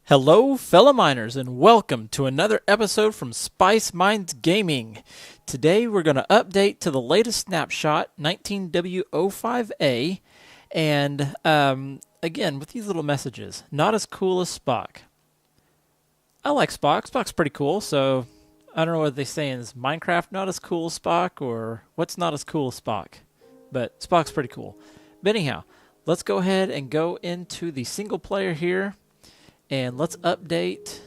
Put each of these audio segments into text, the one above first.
Hello, fellow miners, and welcome to another episode from Spice Mines Gaming. Today we're going to update to the latest snapshot, 19W05A, and again, with these little messages, not as cool as Spock. I like Spock. Spock's pretty cool, so I don't know what they say. Is Minecraft not as cool as Spock, or what's not as cool as Spock? But Spock's pretty cool. But anyhow, let's go ahead and go into the single player here. And let's update.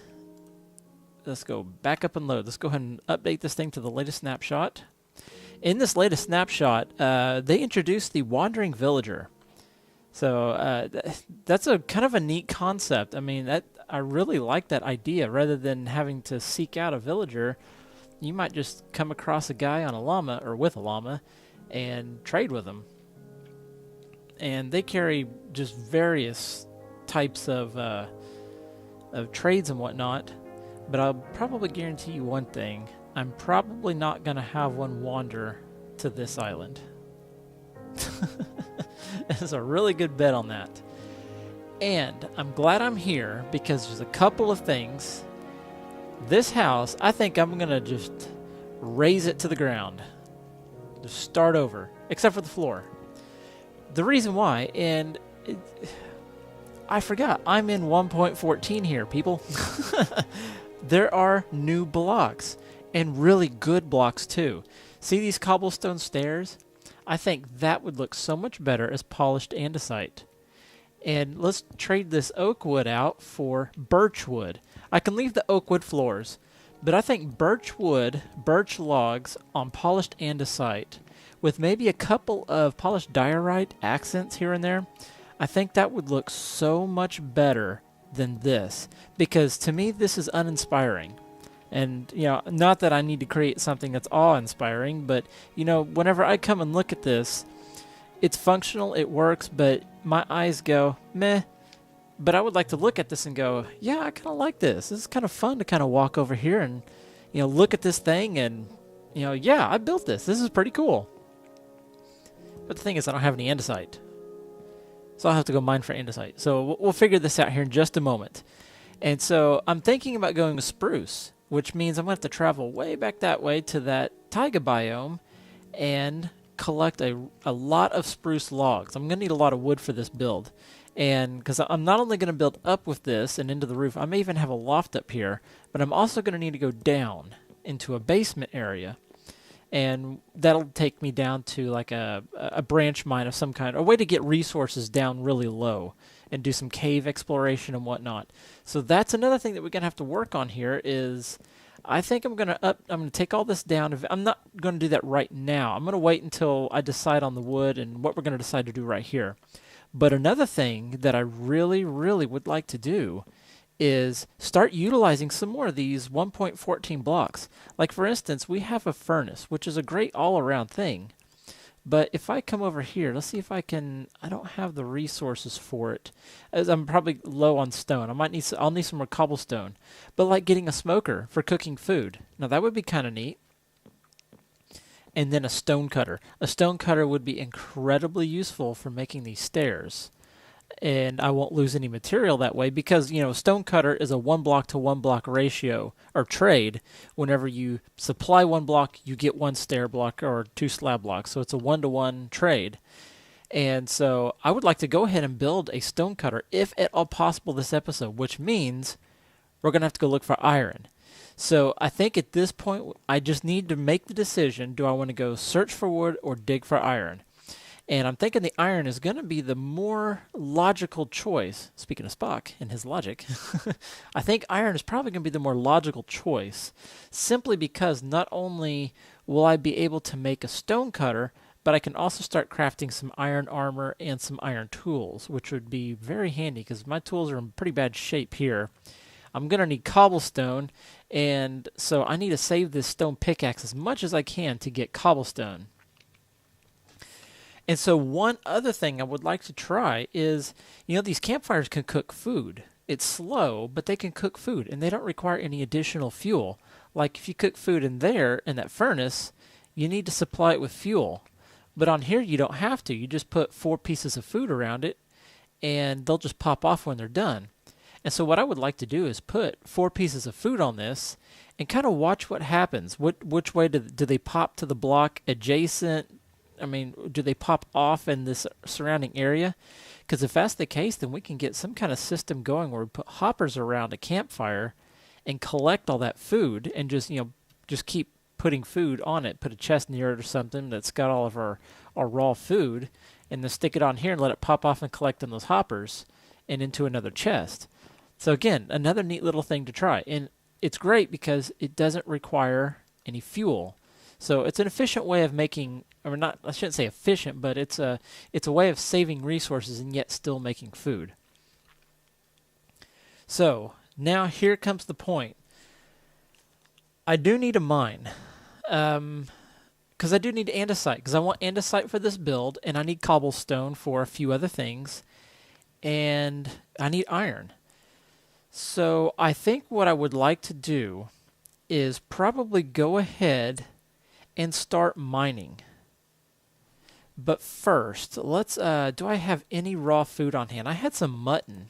Let's go back up and load. Let's go ahead and update this thing to the latest snapshot. In this latest snapshot, they introduced the Wandering Villager. So that's a kind of a neat concept. I mean, I really like that idea. Rather than having to seek out a villager, you might just come across a guy on a llama or with a llama and trade with him. And they carry just various types of trades and whatnot, but I'll probably guarantee you one thing. I'm probably not going to have one wander to this island. There's a really good bet on that. And I'm glad I'm here because there's a couple of things. This house, I think I'm going to just raise it to the ground. Just start over, except for the floor. The reason why, I forgot, I'm in 1.14 here, people. There are new blocks, and really good blocks too. See these cobblestone stairs? I think that would look so much better as polished andesite. And let's trade this oak wood out for birch wood. I can leave the oak wood floors, but I think birch logs on polished andesite, with maybe a couple of polished diorite accents here and there, I think that would look so much better than this, because to me this is uninspiring. And, not that I need to create something that's awe-inspiring, but, whenever I come and look at this, it's functional, it works, but my eyes go, meh. But I would like to look at this and go, yeah, I kind of like this. This is kind of fun to kind of walk over here and, look at this thing and, yeah, I built this. This is pretty cool. But the thing is, I don't have any andesite. So I'll have to go mine for andesite. So we'll figure this out here in just a moment. And so I'm thinking about going with spruce, which means I'm going to have to travel way back that way to that taiga biome and collect a lot of spruce logs. I'm going to need a lot of wood for this build. And because I'm not only going to build up with this and into the roof, I may even have a loft up here, but I'm also going to need to go down into a basement area. And that'll take me down to like a branch mine of some kind, a way to get resources down really low and do some cave exploration and whatnot. So that's another thing that we're going to have to work on here is I think I'm going to take all this down. I'm not going to do that right now. I'm going to wait until I decide on the wood and what we're going to decide to do right here. But another thing that I really, really would like to do is start utilizing some more of these 1.14 blocks. Like for instance, we have a furnace, which is a great all-around thing. But if I come over here, let's see if I don't have the resources for it, as I'm probably low on stone. I'll need some more cobblestone. But like getting a smoker for cooking food. Now that would be kind of neat. And then a stonecutter. A stonecutter would be incredibly useful for making these stairs. And I won't lose any material that way because, stonecutter is a 1 block to 1 block ratio or trade. Whenever you supply 1 block, you get 1 stair block or 2 slab blocks. So it's a 1-to-1 trade. And so I would like to go ahead and build a stonecutter if at all possible this episode, which means we're going to have to go look for iron. So I think at this point, I just need to make the decision. Do I want to go search for wood or dig for iron? And I'm thinking the iron is going to be the more logical choice. Speaking of Spock and his logic, I think iron is probably going to be the more logical choice, simply because not only will I be able to make a stonecutter, but I can also start crafting some iron armor and some iron tools, which would be very handy because my tools are in pretty bad shape here. I'm going to need cobblestone, and so I need to save this stone pickaxe as much as I can to get cobblestone. And so one other thing I would like to try is, these campfires can cook food. It's slow, but they can cook food, and they don't require any additional fuel. Like if you cook food in that furnace, you need to supply it with fuel. But on here, you don't have to. You just put 4 pieces of food around it, and they'll just pop off when they're done. And so what I would like to do is put 4 pieces of food on this and kind of watch what happens. Which way do they pop to the block adjacent? I mean, do they pop off in this surrounding area? Because if that's the case, then we can get some kind of system going where we put hoppers around a campfire and collect all that food and just keep putting food on it. Put a chest near it or something that's got all of our raw food, and then stick it on here and let it pop off and collect in those hoppers and into another chest. So again, another neat little thing to try. And it's great because it doesn't require any fuel. So it's an efficient way of making, or not, I shouldn't say efficient, but it's a way of saving resources and yet still making food. So now here comes the point. I do need a mine. Because I do need andesite, because I want andesite for this build, and I need cobblestone for a few other things, and I need iron. So I think what I would like to do is probably go ahead and start mining. But first, let's, do I have any raw food on hand? I had some mutton.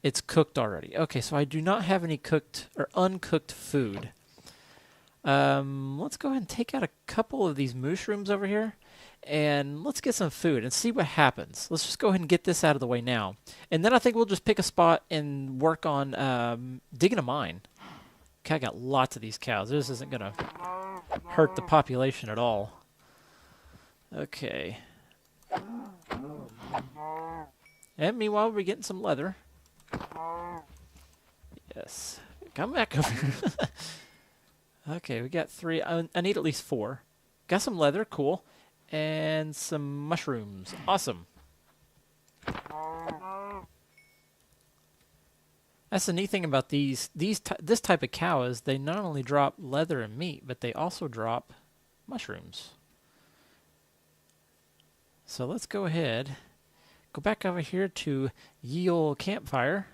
It's cooked already. Okay, so I do not have any cooked or uncooked food. Let's go ahead and take out a couple of these mushrooms over here, and let's get some food and see what happens. Let's just go ahead and get this out of the way now. And then I think we'll just pick a spot and work on digging a mine. Okay, I got lots of these cows. This isn't going to hurt the population at all. Okay. And meanwhile, we're getting some leather. Yes. Come back over here. Okay, we got 3. I need at least 4. Got some leather, cool. And some mushrooms. Awesome. That's the neat thing about this type of cow is they not only drop leather and meat, but they also drop mushrooms. So let's go ahead, go back over here to ye olde campfire,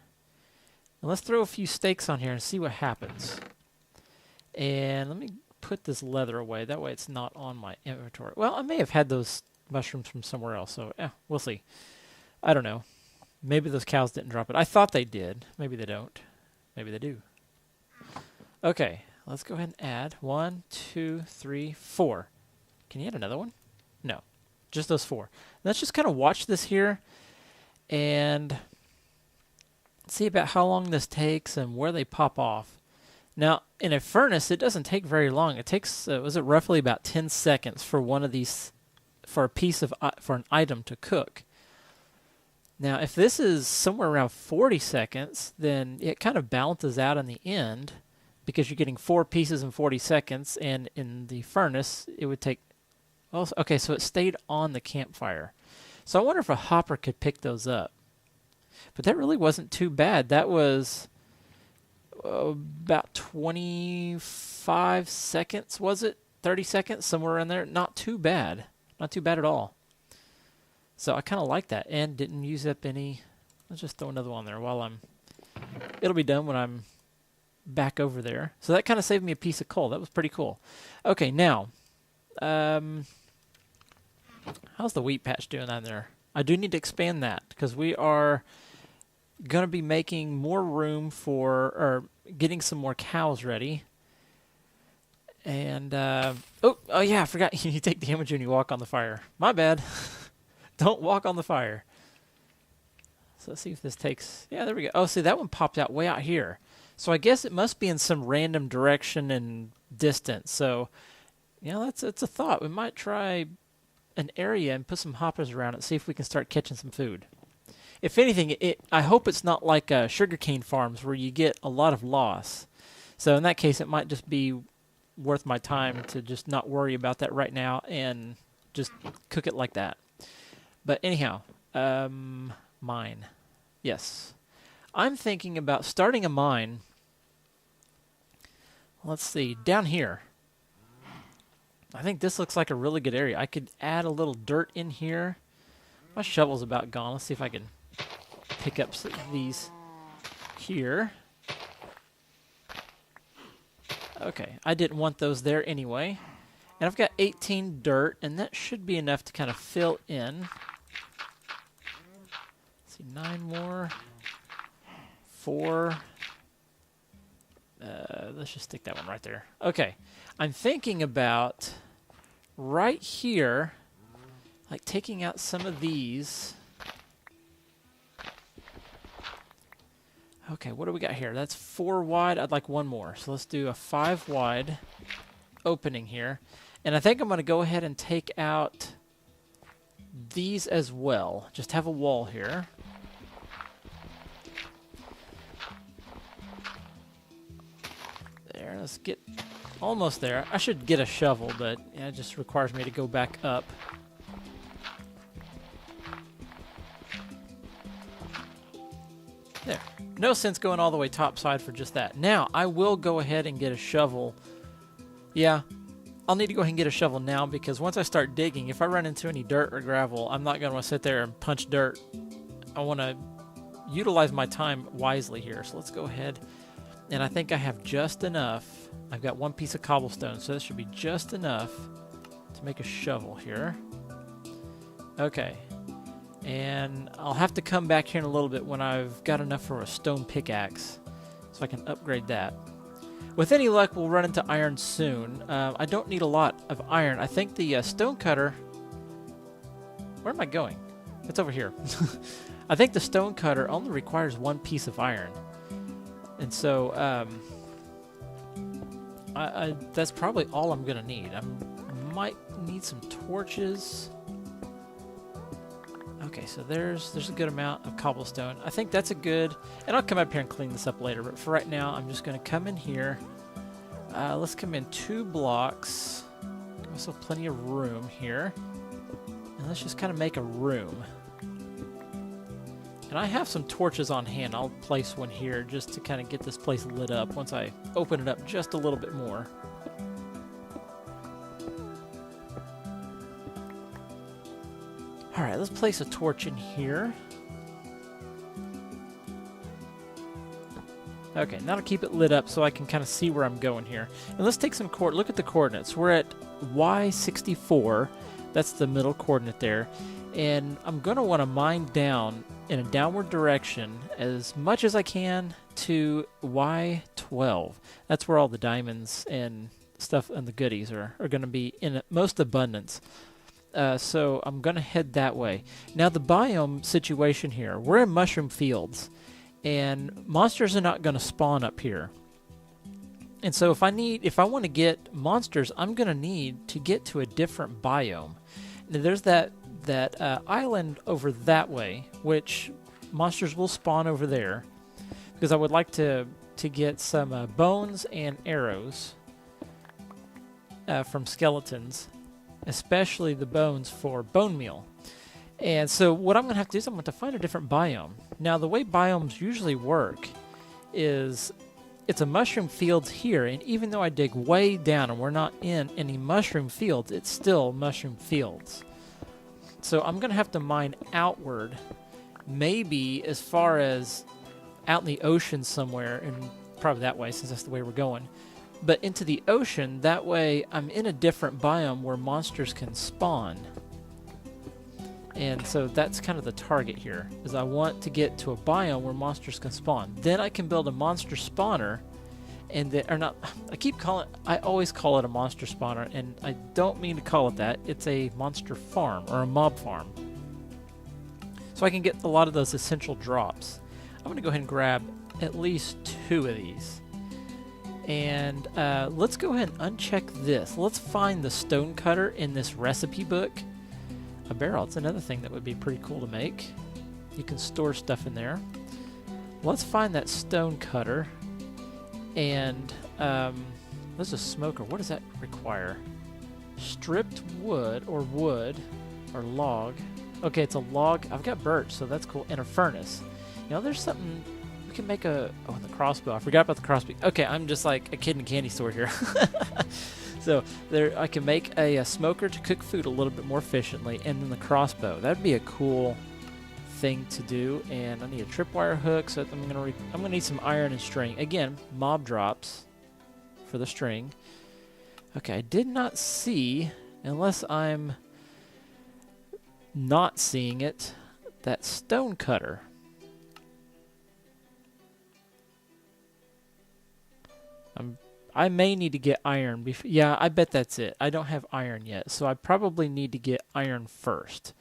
and let's throw a few steaks on here and see what happens. And let me put this leather away. That way it's not on my inventory. Well, I may have had those mushrooms from somewhere else, so we'll see. I don't know. Maybe those cows didn't drop it. I thought they did. Maybe they don't. Maybe they do. Okay, let's go ahead and add 1, 2, 3, 4. Can you add another one? No, just those 4. Let's just kind of watch this here and see about how long this takes and where they pop off. Now, in a furnace, it doesn't take very long. It takes, was it roughly about 10 seconds for one of these, for a piece of, for an item to cook. Now, if this is somewhere around 40 seconds, then it kind of balances out in the end because you're getting 4 pieces in 40 seconds, and in the furnace, it would take, well, okay, so it stayed on the campfire. So I wonder if a hopper could pick those up. But that really wasn't too bad. That was about 25 seconds, was it? 30 seconds, somewhere in there. Not too bad. Not too bad at all. So I kind of like that, and didn't use up any. Let's just throw another one there while it'll be done when I'm back over there. So that kind of saved me a piece of coal. That was pretty cool. Okay, now, how's the wheat patch doing down there? I do need to expand that because we are going to be making more room for, or getting some more cows ready. And, oh yeah, I forgot you take damage when you walk on the fire. My bad. Don't walk on the fire. So let's see if this takes, yeah, there we go. Oh, see, that one popped out way out here. So I guess it must be in some random direction and distance. So, yeah, it's a thought. We might try an area and put some hoppers around it, see if we can start catching some food. If anything, I hope it's not like sugarcane farms where you get a lot of loss. So in that case, it might just be worth my time to just not worry about that right now and just cook it like that. But anyhow, mine. Yes. I'm thinking about starting a mine. Let's see, down here. I think this looks like a really good area. I could add a little dirt in here. My shovel's about gone. Let's see if I can pick up these here. Okay, I didn't want those there anyway. And I've got 18 dirt, and that should be enough to kind of fill in. Let's see, 9 more. 4. Let's just stick that one right there. Okay. I'm thinking about right here, like taking out some of these. Okay, what do we got here? That's 4 wide. I'd like one more. So let's do a 5 wide opening here. And I think I'm going to go ahead and take out these as well. Just have a wall here. There, let's get almost there. I should get a shovel, but yeah, it just requires me to go back up. There. No sense going all the way topside for just that. Now, I will go ahead and get a shovel. Yeah, I'll need to go ahead and get a shovel now because once I start digging, if I run into any dirt or gravel, I'm not going to want to sit there and punch dirt. I want to utilize my time wisely here. So let's go ahead. And I think I have just enough. I've got 1 piece of cobblestone, so this should be just enough to make a shovel here. Okay. And I'll have to come back here in a little bit when I've got enough for a stone pickaxe so I can upgrade that. With any luck, we'll run into iron soon. I don't need a lot of iron. I think the stonecutter... Where am I going? It's over here. I think the stonecutter only requires 1 piece of iron. And so that's probably all I'm going to need. I might need some torches. Okay, so there's a good amount of cobblestone. I think that's a good... And I'll come up here and clean this up later. But for right now, I'm just going to come in here. Let's come in 2 blocks. Give myself plenty of room here. And let's just kind of make a room. And I have some torches on hand. I'll place one here just to kind of get this place lit up once I open it up just a little bit more. Alright, let's place a torch in here. Okay, now to keep it lit up so I can kind of see where I'm going here. And let's take some look at the coordinates. We're at Y64. That's the middle coordinate there. And I'm going to want to mine down in a downward direction as much as I can to Y12. That's where all the diamonds and stuff and the goodies are going to be in most abundance. So I'm going to head that way. Now the biome situation here, we're in mushroom fields, and monsters are not going to spawn up here. And so if I want to get monsters, I'm going to need to get to a different biome. Now there's that island over that way, which monsters will spawn over there, because I would like to get some bones and arrows from skeletons, especially the bones for bone meal. And so what I'm going to have to do is I'm going to find a different biome. Now the way biomes usually work is it's a mushroom fields here, and even though I dig way down and we're not in any mushroom fields, it's still mushroom fields. So I'm going to have to mine outward, maybe as far as out in the ocean somewhere, and probably that way since that's the way we're going. But into the ocean, that way I'm in a different biome where monsters can spawn. And so that's kind of the target here, is I want to get to a biome where monsters can spawn. Then I can build a monster spawner, and I always call it a monster spawner, and I don't mean to call it that. It's a monster farm, or a mob farm. So I can get a lot of those essential drops. I'm going to go ahead and grab at least 2 of these. And let's go ahead and uncheck this. Let's find the stonecutter in this recipe book. A barrel, it's another thing that would be pretty cool to make. You can store stuff in there. Let's find that stonecutter. And there's a smoker. What does that require? Stripped wood or log. Okay, it's a log. I've got birch, so that's cool. And a furnace. You know, there's something... We can make a... Oh, and the crossbow. I forgot about the crossbow. Okay, I'm just like a kid in a candy store here. So there, I can make a smoker to cook food a little bit more efficiently, and then the crossbow. That'd be a cool thing to do. And I need a tripwire hook, so I'm gonna need some iron and string. Again, mob drops for the string. Okay, I did not see, unless I'm not seeing it, that stonecutter. I may need to get iron. Yeah, I bet that's it. I don't have iron yet, so I probably need to get iron first.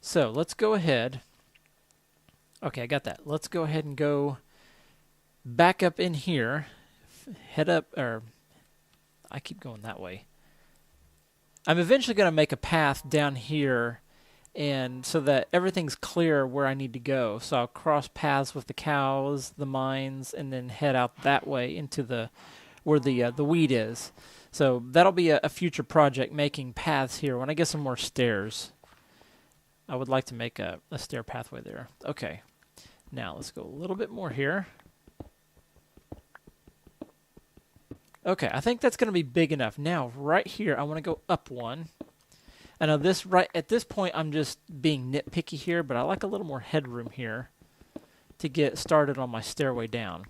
So let's go ahead. Okay, I got that. Let's go ahead and go back up in here. Head up, or I keep going that way. I'm eventually going to make a path down here, and so that everything's clear where I need to go. So I'll cross paths with the cows, the mines, and then head out that way into the where the weed is. So that'll be a future project, making paths here. When I get some more stairs, I would like to make a stair pathway there. Okay, now let's go a little bit more here. Okay, I think that's going to be big enough. Now, right here, I want to go up one. I know this right at this point, I'm just being nitpicky here, but I like a little more headroom here to get started on my stairway down.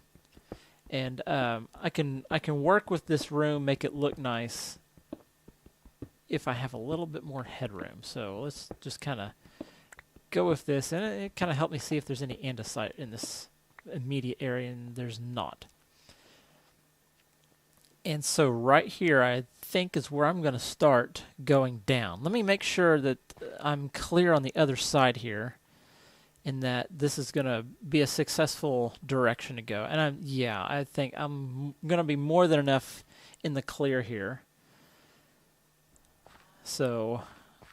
And I can work with this room, make it look nice if I have a little bit more headroom. So let's just kind of go with this, and it kind of helped me see if there's any andesite in this immediate area, and there's not. And so right here, I think, is where I'm going to start going down. Let me make sure that I'm clear on the other side here, and that this is going to be a successful direction to go. And I think I'm going to be more than enough in the clear here. So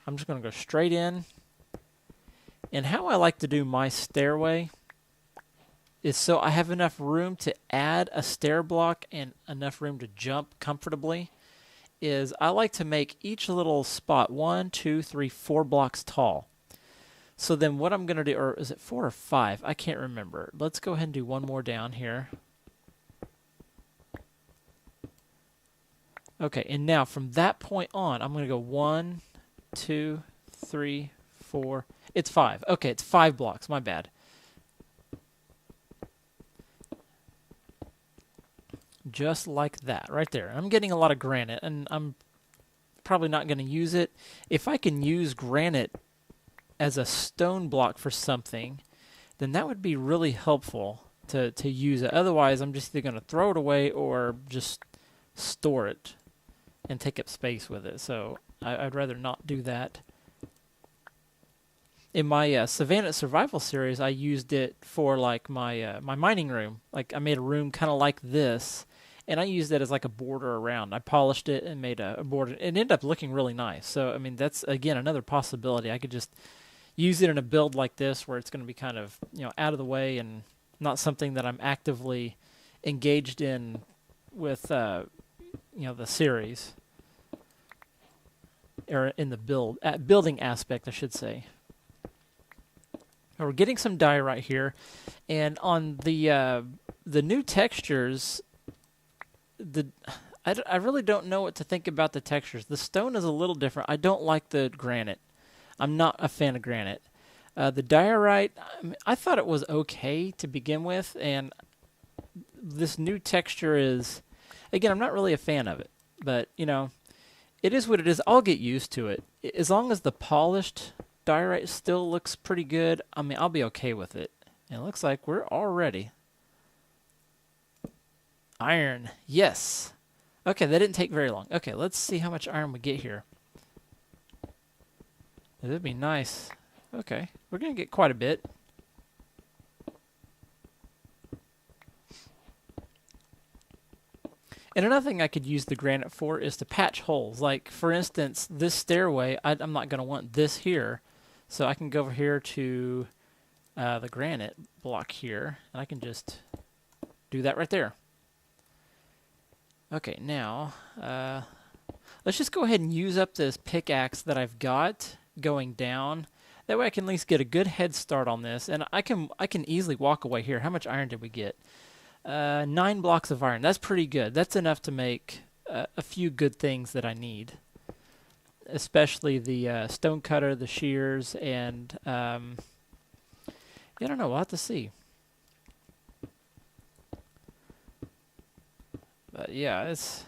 I'm just going to go straight in. And how I like to do my stairway is so I have enough room to add a stair block and enough room to jump comfortably. Is I like to make each little spot 1, 2, 3, 4 blocks tall. So then what I'm going to do, or is it 4 or 5? I can't remember. Let's go ahead and do one more down here. Okay, and now from that point on, I'm going to go 1, 2, 3, 4. It's 5. Okay, it's 5 blocks. My bad. Just like that, right there. I'm getting a lot of granite, and I'm probably not going to use it. If I can use granite as a stone block for something, then that would be really helpful to use it. Otherwise, I'm just either going to throw it away or just store it and take up space with it. So I'd rather not do that. In my Savannah Survival series, I used it for like my my mining room. Like I made a room kind of like this, and I used it as like a border around. I polished it and made a border. It ended up looking really nice. So I mean, that's again another possibility. I could just use it in a build like this where it's going to be kind of, you know, out of the way and not something that I'm actively engaged in with you know, the series, or in the building aspect, I should say. We're getting some diorite here, and on the new textures, I really don't know what to think about the textures. The stone is a little different. I don't like the granite. I'm not a fan of granite. The diorite, I thought it was okay to begin with, and this new texture is, again, I'm not really a fan of it. But, you know, it is what it is. I'll get used to it. As long as the polished diorite still looks pretty good, I mean, I'll be okay with it. And it looks like we're all ready. Iron. Yes. Okay, that didn't take very long. Okay, let's see how much iron we get here. That'd be nice. Okay, we're going to get quite a bit. And another thing I could use the granite for is to patch holes. Like, for instance, this stairway, I'm not going to want this here. So I can go over here to the granite block here, and I can just do that right there. Okay, now, let's just go ahead and use up this pickaxe that I've got going down. That way I can at least get a good head start on this, and I can easily walk away here. How much iron did we get? 9 blocks of iron. That's pretty good. That's enough to make a few good things that I need, especially the stonecutter, the shears, and I don't know. We'll have to see. But yeah, it's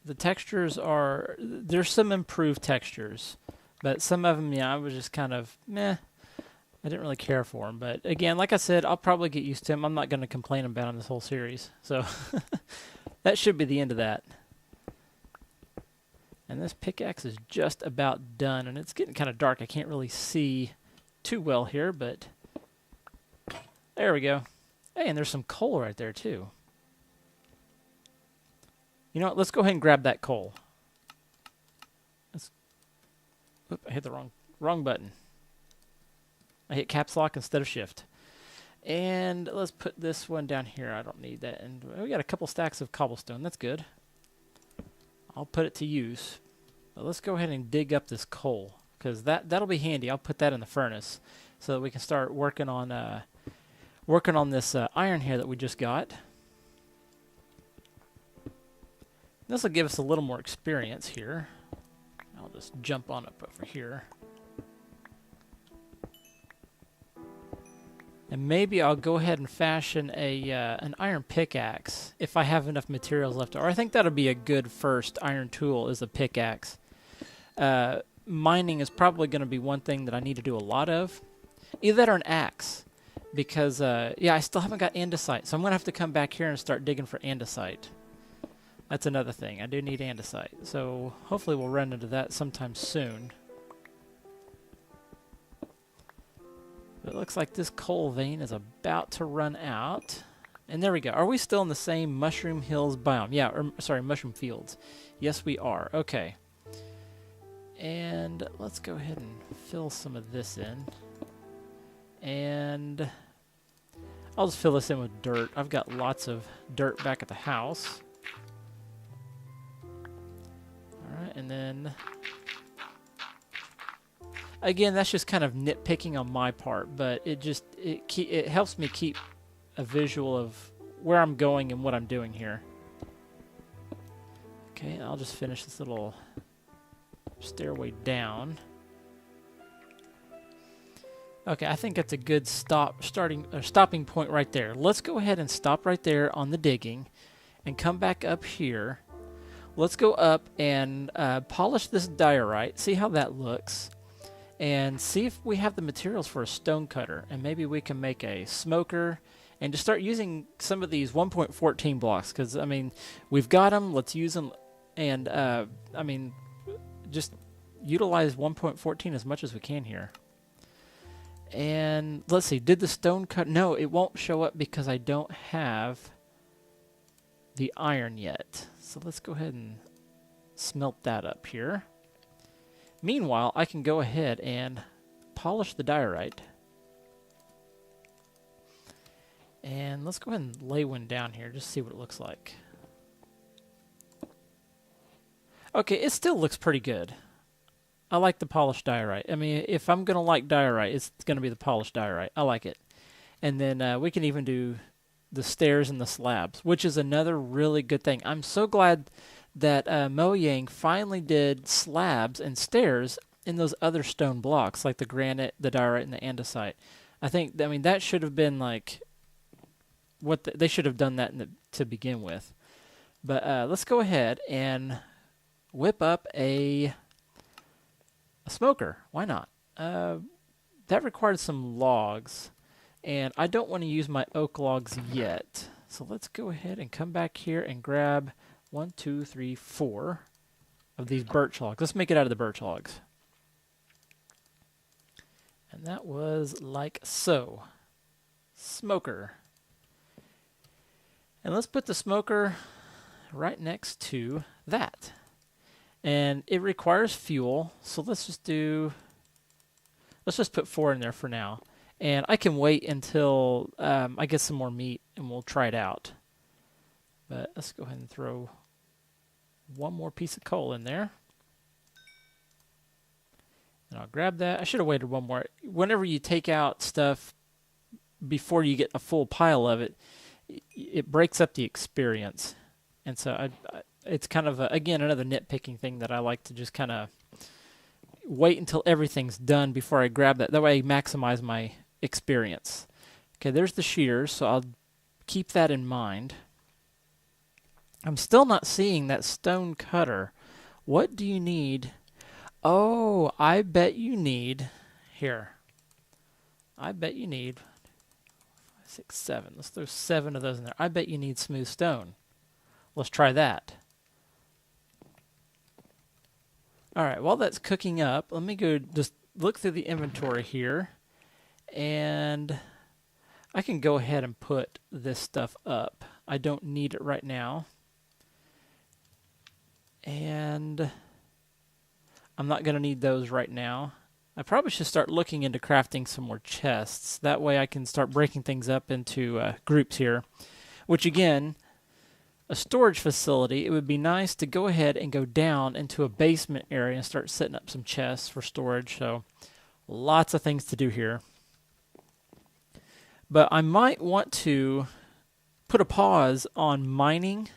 the textures are, there's some improved textures, but some of them, yeah, I was just kind of meh. I didn't really care for him, but again, like I said, I'll probably get used to him. I'm not going to complain about him this whole series. So that should be the end of that. And this pickaxe is just about done, and it's getting kind of dark. I can't really see too well here, but there we go. Hey, and there's some coal right there too. You know what? Let's go ahead and grab that coal. Oop, I hit the wrong button. I hit caps lock instead of shift. And let's put this one down here. I don't need that. And we got a couple stacks of cobblestone. That's good. I'll put it to use. But let's go ahead and dig up this coal, because that'll be handy. I'll put that in the furnace so that we can start working on this iron here that we just got. This will give us a little more experience here. I'll just jump on up over here. And maybe I'll go ahead and fashion an iron pickaxe if I have enough materials left. Or I think that'll be a good first iron tool, is a pickaxe. Mining is probably going to be one thing that I need to do a lot of. Either that or an axe. Because, yeah, I still haven't got andesite. So I'm going to have to come back here and start digging for andesite. That's another thing. I do need andesite. So hopefully we'll run into that sometime soon. But it looks like this coal vein is about to run out. And there we go. Are we still in the same Mushroom Hills biome? Yeah, or sorry, Mushroom Fields. Yes, we are. Okay. And let's go ahead and fill some of this in. And I'll just fill this in with dirt. I've got lots of dirt back at the house. Alright, and then again, that's just kind of nitpicking on my part, but it helps me keep a visual of where I'm going and what I'm doing here. Okay, I'll just finish this little stairway down. Okay, I think that's a good stopping point right there. Let's go ahead and stop right there on the digging and come back up here. Let's go up and polish this diorite, see how that looks, and see if we have the materials for a stonecutter, and maybe we can make a smoker and just start using some of these 1.14 blocks, because, I mean, we've got them, let's use them, and, I mean, just utilize 1.14 as much as we can here. And let's see, did the stone cut? No, it won't show up because I don't have the iron yet. So let's go ahead and smelt that up here. Meanwhile, I can go ahead and polish the diorite. And let's go ahead and lay one down here, just see what it looks like. Okay, it still looks pretty good. I like the polished diorite. I mean, if I'm going to like diorite, it's going to be the polished diorite. I like it. And then we can even do the stairs and the slabs, which is another really good thing. I'm so glad that Mojang finally did slabs and stairs in those other stone blocks, like the granite, the diorite, and the andesite. I mean, that should have been like what they should have done that to begin with. But let's go ahead and whip up a smoker. Why not? That required some logs, and I don't want to use my oak logs yet. So let's go ahead and come back here and grab 1, 2, 3, 4 of these birch logs. Let's make it out of the birch logs. And that was like so. Smoker. And let's put the smoker right next to that. And it requires fuel, so let's just put 4 in there for now. And I can wait until I get some more meat and we'll try it out. But let's go ahead and throw one more piece of coal in there. And I'll grab that. I should have waited one more. Whenever you take out stuff before you get a full pile of it, it breaks up the experience. And so it's kind of, again, another nitpicking thing that I like to just kind of wait until everything's done before I grab that. That way I maximize my experience. Okay, there's the shears, so I'll keep that in mind. I'm still not seeing that stone cutter. What do you need? Oh, I bet you need... Here. I bet you need 6, 7. Let's throw 7 of those in there. I bet you need smooth stone. Let's try that. All right, while that's cooking up, let me go just look through the inventory here. And I can go ahead and put this stuff up. I don't need it right now. And I'm not going to need those right now. I probably should start looking into crafting some more chests. That way I can start breaking things up into groups here. Which again, a storage facility, it would be nice to go ahead and go down into a basement area and start setting up some chests for storage. So lots of things to do here. But I might want to put a pause on mining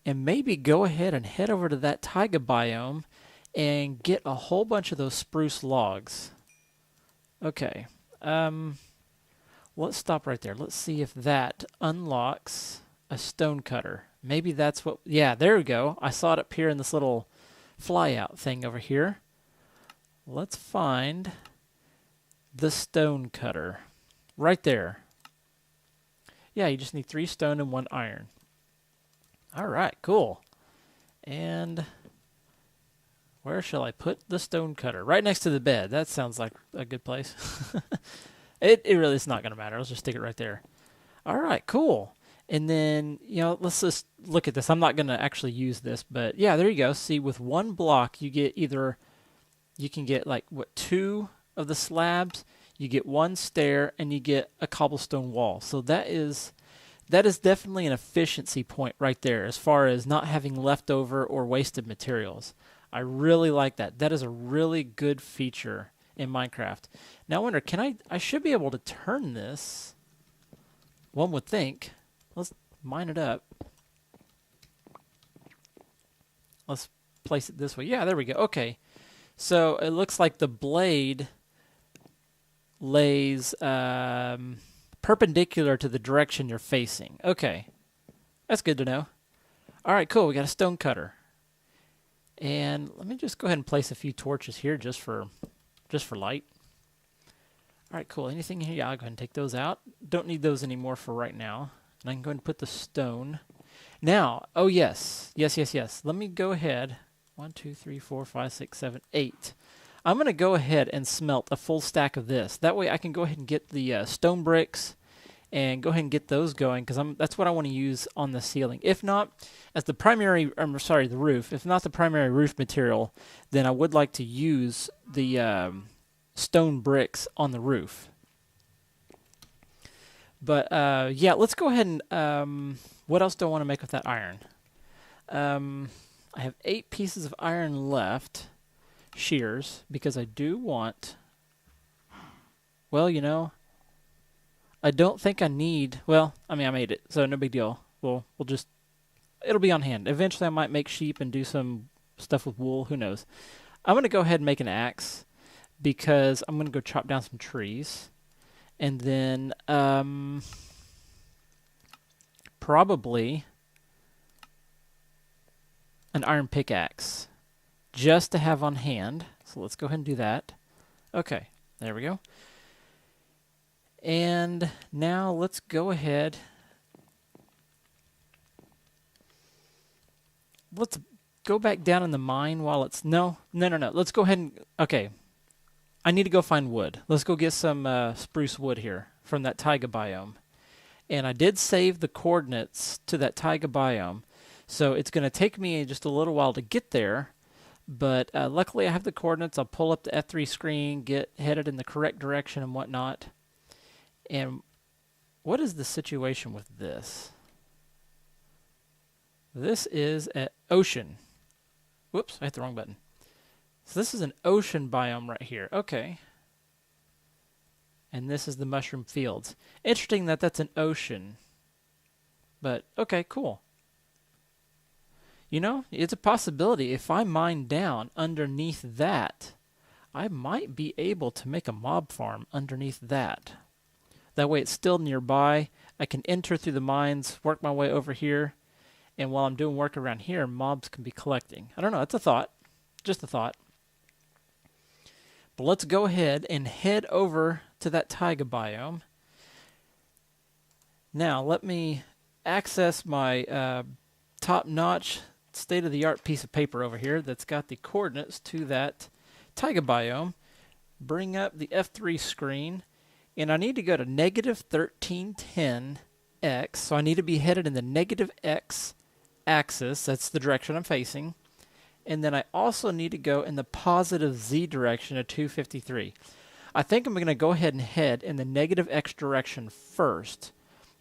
and maybe go ahead and head over to that taiga biome and get a whole bunch of those spruce logs. Okay. Let's stop right there. Let's see if that unlocks a stonecutter. Maybe that's what... Yeah, there we go. I saw it up here in this little flyout thing over here. Let's find the stonecutter. Right there. Yeah, you just need 3 stone and 1 iron. All right, cool. And where shall I put the stonecutter? Right next to the bed. That sounds like a good place. It really is not going to matter. Let's just stick it right there. All right, cool. And then, let's just look at this. I'm not going to actually use this, but yeah, there you go. See, with 1 block, you get you can get 2 of the slabs, you get 1 stair, and you get a cobblestone wall. So that is definitely an efficiency point right there as far as not having leftover or wasted materials. I really like that. That is a really good feature in Minecraft. Now I wonder, I should be able to turn this, one would think. Let's mine it up. Let's place it this way. Yeah, there we go. Okay. So it looks like the blade lays perpendicular to the direction you're facing. Okay. That's good to know. All right, cool. We got a stonecutter. And let me just go ahead and place a few torches here just for light. All right, cool. Anything here? Yeah, I'll go ahead and take those out. Don't need those anymore for right now. And I can go ahead and put the stone. Now, oh yes. Yes. Let me go ahead. 1, 2, 3, 4, 5, 6, 7, 8. I'm going to go ahead and smelt a full stack of this. That way I can go ahead and get the stone bricks and go ahead and get those going, because that's what I want to use on the ceiling. If not, as the the roof. If not the primary roof material, then I would like to use the stone bricks on the roof. But yeah, let's go ahead and what else do I want to make with that iron? I have 8 pieces of iron left, shears, because I do want, well, I don't think I need, I made it, so no big deal. We'll just, it'll be on hand. Eventually I might make sheep and do some stuff with wool, who knows. I'm going to go ahead and make an axe, because I'm going to go chop down some trees. And then probably an iron pickaxe just to have on hand. So let's go ahead and do that. Okay, there we go. And now let's go ahead. Let's go back down in the mine while it's... No. Let's go ahead and... Okay. I need to go find wood. Let's go get some spruce wood here from that taiga biome. And I did save the coordinates to that taiga biome. So it's going to take me just a little while to get there. But luckily I have the coordinates. I'll pull up the F3 screen, get headed in the correct direction and whatnot. And what is the situation with this? This is an ocean. Whoops, I hit the wrong button. So this is an ocean biome right here. Okay. And this is the mushroom fields. Interesting that that's an ocean. But, okay, cool. It's a possibility. If I mine down underneath that, I might be able to make a mob farm underneath that. That way it's still nearby. I can enter through the mines, work my way over here, and while I'm doing work around here, mobs can be collecting. I don't know. It's a thought. Just a thought. But let's go ahead and head over to that taiga biome. Now let me access my top-notch, state-of-the-art piece of paper over here that's got the coordinates to that taiga biome. Bring up the F3 screen, and I need to go to negative 1310 X, so I need to be headed in the negative X axis. That's the direction I'm facing. And then I also need to go in the positive Z direction of 253. I think I'm going to go ahead and head in the negative X direction first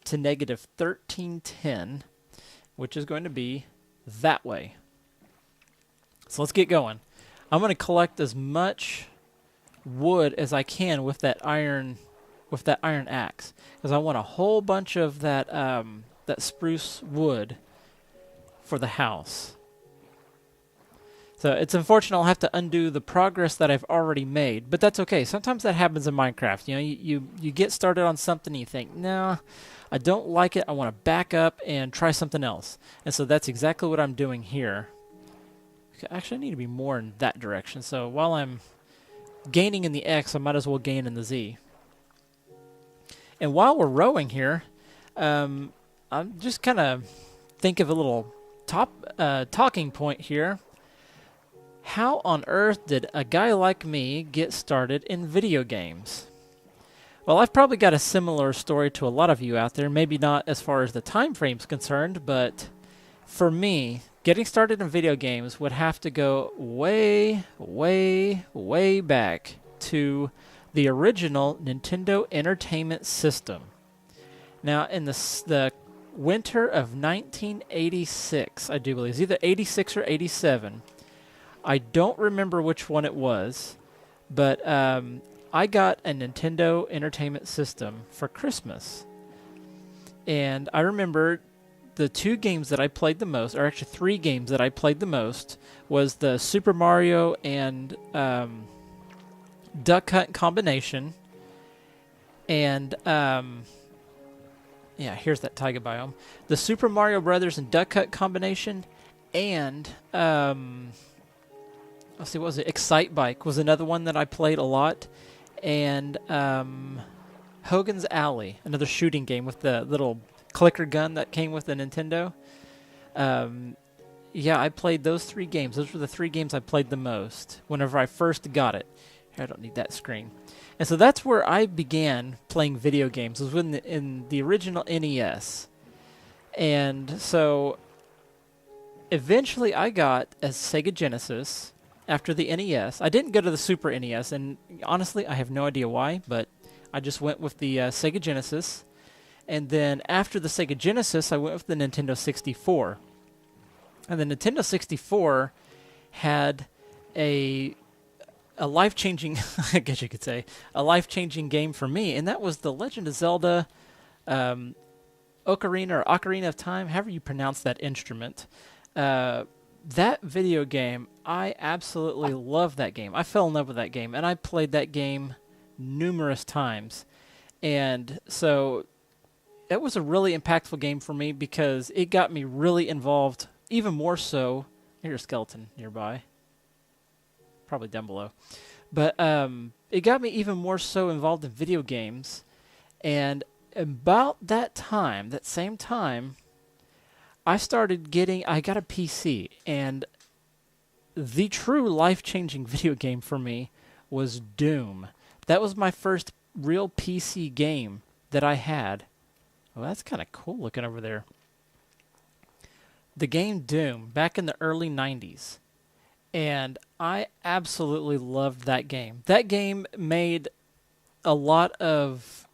to negative 1310, which is going to be that way. So let's get going. I'm going to collect as much wood as I can with that iron axe, because I want a whole bunch of that that spruce wood for the house. So it's unfortunate I'll have to undo the progress that I've already made, but that's okay. Sometimes that happens in Minecraft. You know, you get started on something and you think, no, I don't like it. I want to back up and try something else. And so that's exactly what I'm doing here. Actually, I need to be more in that direction. So while I'm gaining in the X, I might as well gain in the Z. And while we're rowing here, I'm just kind of think of a little talking point here. How on earth did a guy like me get started in video games? Well, I've probably got a similar story to a lot of you out there. Maybe not as far as the time frame's concerned, but for me, getting started in video games would have to go way, way, way back to the original Nintendo Entertainment System. Now, in the winter of 1986, I do believe, it's either 86 or 87. I don't remember which one it was, but I got a Nintendo Entertainment System for Christmas. And I remember the two games that I played the most, or actually three games that I played the most, was the Super Mario and Duck Hunt combination. And, yeah, here's that taiga biome. The Super Mario Brothers and Duck Hunt combination, and, let's see, what was it? Excite Bike was another one that I played a lot. And Hogan's Alley, another shooting game with the little clicker gun that came with the Nintendo. Yeah, I played those three games. Those were the three games I played the most whenever I first got it. Here, I don't need that screen. And so that's where I began playing video games. It was in the original NES. And so eventually I got a Sega Genesis after the NES. I didn't go to the Super NES, and honestly, I have no idea why, but I just went with the Sega Genesis. And then after the Sega Genesis, I went with the Nintendo 64. And the Nintendo 64 had a life-changing, I guess you could say, a life-changing game for me, and that was The Legend of Zelda Ocarina or Ocarina of Time, however you pronounce that instrument. That video game, I absolutely love that game. I fell in love with that game, and I played that game numerous times. And so that was a really impactful game for me because it got me really involved, even more so. Here's a skeleton nearby. Probably down below. But it got me even more so involved in video games. And about that time, that same time, I got a PC, and the true life-changing video game for me was Doom. That was my first real PC game that I had. Well, that's kind of cool looking over there. The game Doom, back in the early 90s. And I absolutely loved that game. That game made a lot of,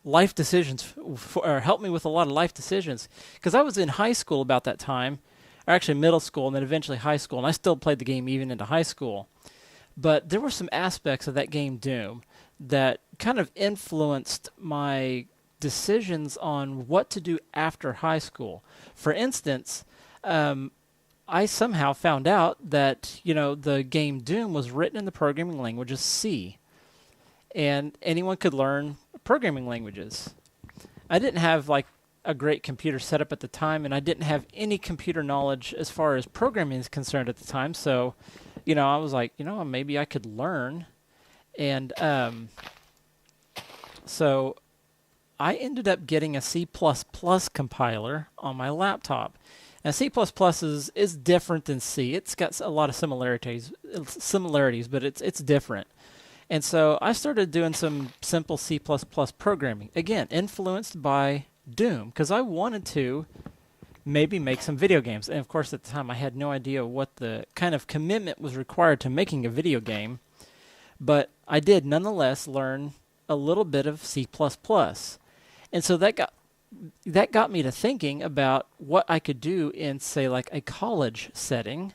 life decisions, or helped me with a lot of life decisions. Because I was in high school about that time, or actually middle school, and then eventually high school, and I still played the game even into high school. But there were some aspects of that game Doom that kind of influenced my decisions on what to do after high school. For instance, I somehow found out that, the game Doom was written in the programming language of C. And anyone could learn programming languages. I didn't have, a great computer setup at the time, and I didn't have any computer knowledge as far as programming is concerned at the time. So, I was like, maybe I could learn. And So I ended up getting a C++ compiler on my laptop. Now C++ is different than C. It's got a lot of similarities, but it's different. And so I started doing some simple C++ programming. Again, influenced by Doom, because I wanted to maybe make some video games. And of course, at the time, I had no idea what the kind of commitment was required to making a video game. But I did nonetheless learn a little bit of C++. And so that got me to thinking about what I could do in, say, like a college setting.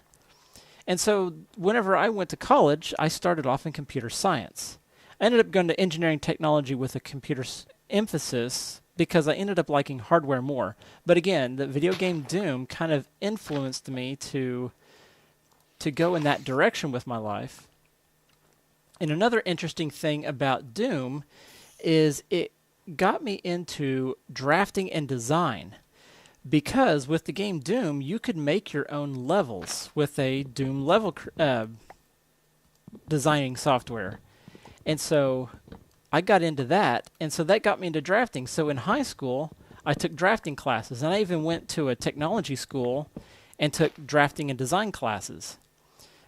And so whenever I went to college, I started off in computer science. I ended up going to engineering technology with a computer emphasis because I ended up liking hardware more. But again, the video game Doom kind of influenced me to go in that direction with my life. And another interesting thing about Doom is it got me into drafting and design. Because with the game Doom, you could make your own levels with a Doom level designing software. And so I got into that, and so that got me into drafting. So in high school, I took drafting classes, and I even went to a technology school and took drafting and design classes.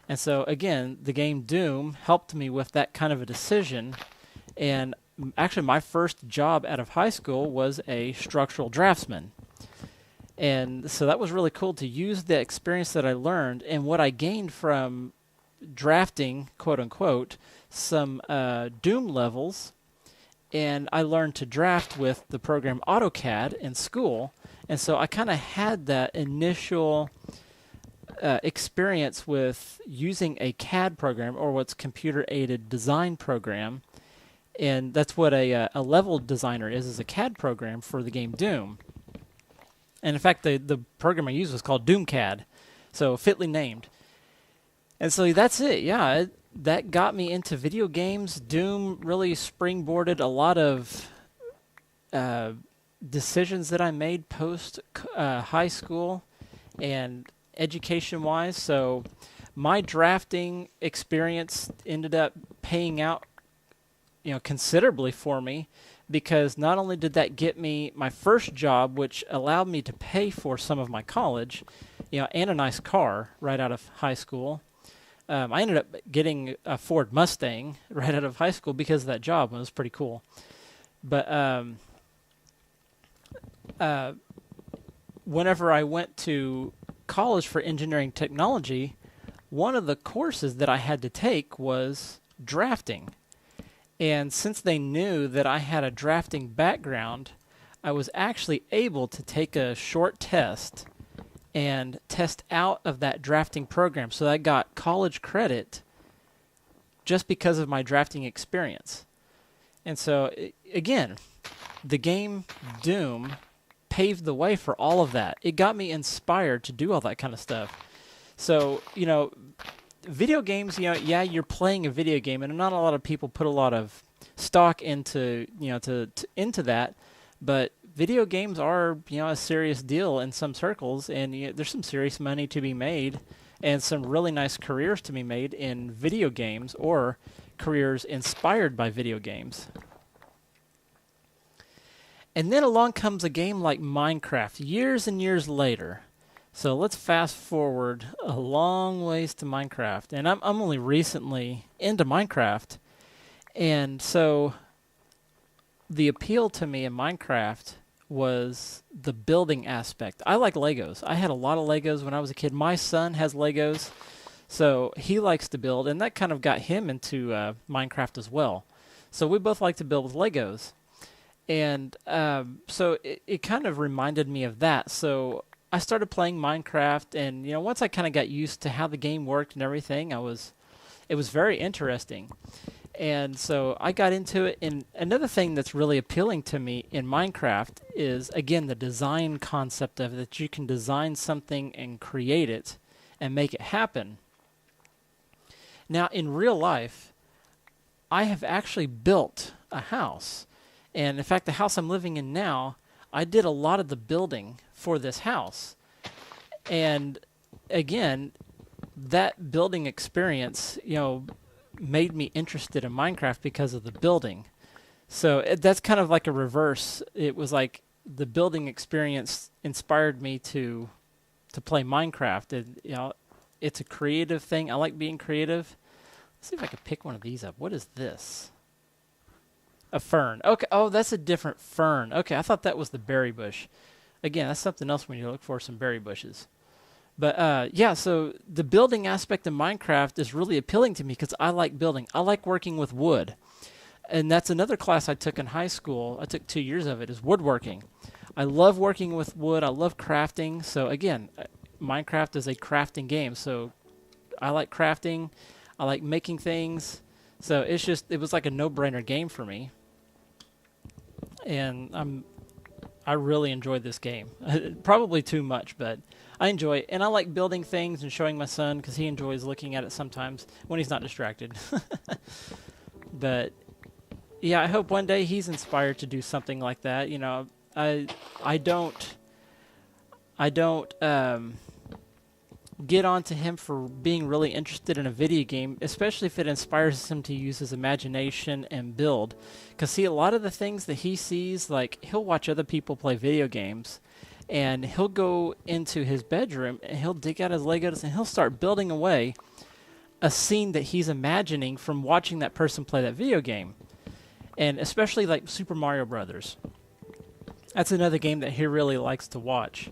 And so again, the game Doom helped me with that kind of a decision. And actually, my first job out of high school was a structural draftsman. And so that was really cool to use the experience that I learned and what I gained from drafting, quote unquote, some Doom levels. And I learned to draft with the program AutoCAD in school. And so I kind of had that initial experience with using a CAD program, or what's computer-aided design program. And that's what a level designer is a CAD program for the game Doom. And in fact, the program I used was called DoomCAD, so fitly named. And so that's it. Yeah, that got me into video games. Doom really springboarded a lot of decisions that I made post high school and education-wise. So my drafting experience ended up paying out, considerably for me. Because not only did that get me my first job, which allowed me to pay for some of my college, and a nice car right out of high school. I ended up getting a Ford Mustang right out of high school because of that job. It was pretty cool. But whenever I went to college for engineering technology, one of the courses that I had to take was drafting. And since they knew that I had a drafting background, I was actually able to take a short test and test out of that drafting program. So I got college credit just because of my drafting experience. And so, again, the game Doom paved the way for all of that. It got me inspired to do all that kind of stuff. So, video games, you're playing a video game, and not a lot of people put a lot of stock into, into that. But video games are, a serious deal in some circles, and there's some serious money to be made, and some really nice careers to be made in video games, or careers inspired by video games. And then along comes a game like Minecraft, years and years later. So let's fast forward a long ways to Minecraft. And I'm only recently into Minecraft. And so the appeal to me in Minecraft was the building aspect. I like Legos. I had a lot of Legos when I was a kid. My son has Legos, so he likes to build, and that kind of got him into Minecraft as well. So we both like to build with Legos. And so it kind of reminded me of that. So I started playing Minecraft, and once I kind of got used to how the game worked and everything, it was very interesting. And so I got into it. And another thing that's really appealing to me in Minecraft is, again, the design concept of it, that you can design something and create it and make it happen. Now, in real life, I have actually built a house. And in fact, the house I'm living in now, I did a lot of the building for this house. And again, that building experience, made me interested in Minecraft because of the building. So that's kind of like a reverse. It was like the building experience inspired me to play Minecraft. And, it's a creative thing. I like being creative. Let's see if I can pick one of these up. What is this? A fern. Okay. Oh, that's a different fern. Okay, I thought that was the berry bush. Again, that's something else when you look for some berry bushes. But yeah, so the building aspect of Minecraft is really appealing to me because I like building. I like working with wood. And that's another class I took in high school. I took 2 years of it, is woodworking. I love working with wood. I love crafting. So again, Minecraft is a crafting game. So I like crafting. I like making things. So it was like a no-brainer game for me. And I really enjoyed this game. Probably too much, but I enjoy it. And I like building things and showing my son because he enjoys looking at it sometimes when he's not distracted. But yeah, I hope one day he's inspired to do something like that. I don't get on to him for being really interested in a video game, especially if it inspires him to use his imagination and build. Because see, a lot of the things that he sees, like he'll watch other people play video games, and he'll go into his bedroom and he'll dig out his Legos and he'll start building away a scene that he's imagining from watching that person play that video game. And especially like Super Mario Brothers. That's another game that he really likes to watch,